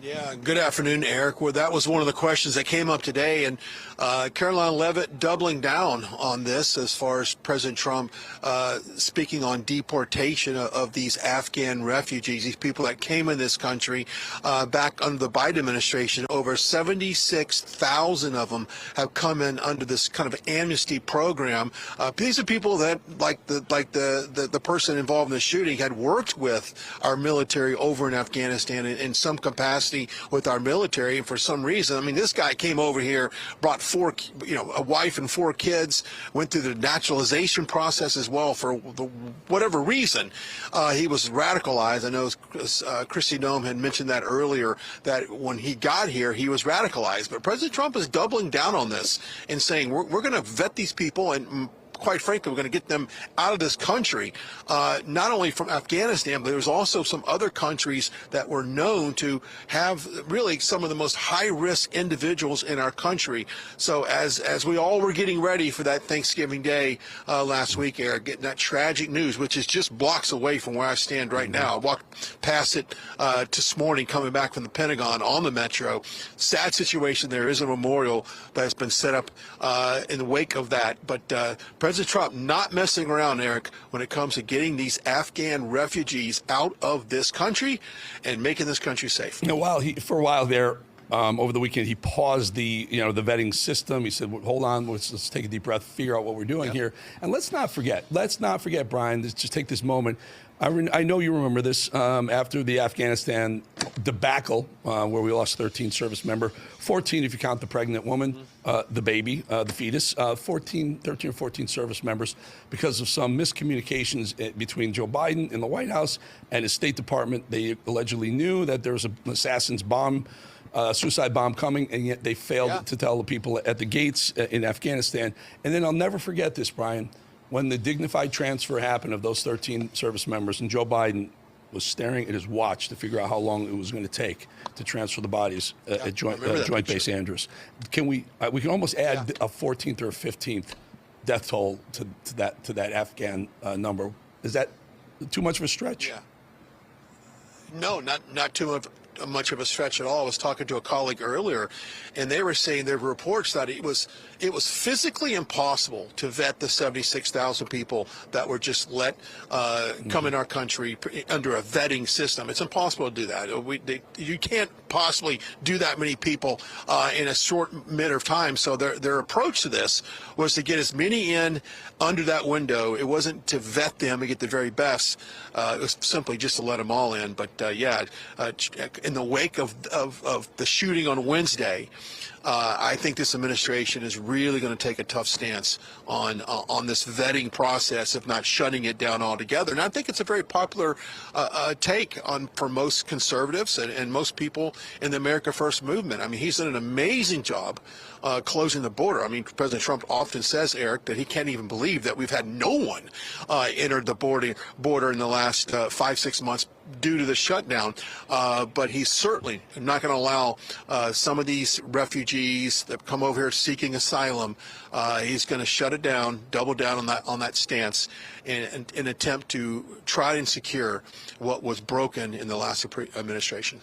Yeah, good afternoon, Eric. Well, that was one of the questions that came up today, and Caroline Leavitt doubling down on this as far as President Trump speaking on deportation of these Afghan refugees, these people that came in this country back under the Biden administration. Over 76,000 of them have come in under this kind of amnesty program. These are people that, like the person involved in the shooting, had worked with our military over in Afghanistan in some capacity with our military, and for some reason, I mean, this guy came over here, brought a wife and 4 kids, went through the naturalization process as well. For whatever reason, he was radicalized. I know Christy Nome had mentioned that earlier, that when he got here, he was radicalized. But President Trump is doubling down on this and saying we're going to vet these people, and quite frankly, we're going to get them out of this country, not only from Afghanistan, but there's also some other countries that were known to have really some of the most high-risk individuals in our country. So as we all were getting ready for that Thanksgiving Day last week, Eric, getting that tragic news, which is just blocks away from where I stand right now. I walked past it this morning coming back from the Pentagon on the Metro. Sad situation. There is a memorial that has been set up in the wake of that, but President Trump not messing around, Eric, when it comes to getting these Afghan refugees out of this country and making this country safe. You know, for a while there, over the weekend, he paused the vetting system. He said, well, hold on, let's take a deep breath, figure out what we're doing here. And let's not forget, Brian, just take this moment. I know you remember this after the Afghanistan debacle, where we lost 13 service member, 14 if you count the pregnant woman, the baby, the fetus, 13 or 14 service members because of some miscommunications between Joe Biden in the White House and his State Department. They allegedly knew that there was an assassin's bomb, suicide bomb coming, and yet they failed to tell the people at the gates in Afghanistan. And then I'll never forget this, Brian, when the dignified transfer happened of those 13 service members, and Joe Biden was staring at his watch to figure out how long it was going to take to transfer the bodies at Joint Base Andrews. We can almost add a 14th or a 15th death toll to that Afghan number. Is that too much of a stretch? Yeah. No, not too much of a stretch at all. I was talking to a colleague earlier, and they were saying there were reports that it was physically impossible to vet the 76,000 people that were just let come in our country under a vetting system. It's impossible to do that. You can't possibly do that many people in a short matter of time. So their approach to this was to get as many in under that window. It wasn't to vet them and get the very best. It was simply just to let them all in. But in the wake of the shooting on Wednesday, I think this administration is really going to take a tough stance on this vetting process, if not shutting it down altogether. And I think it's a very popular take for most conservatives and most people in the America First movement. I mean, he's done an amazing job closing the border. I mean, President Trump often says, Eric, that he can't even believe that we've had no one enter the border in the last 5-6 months due to the shutdown. But he's certainly not going to allow some of these refugees that come over here seeking asylum. He's going to shut it down, double down on that stance, in an attempt to try and secure what was broken in the last administration.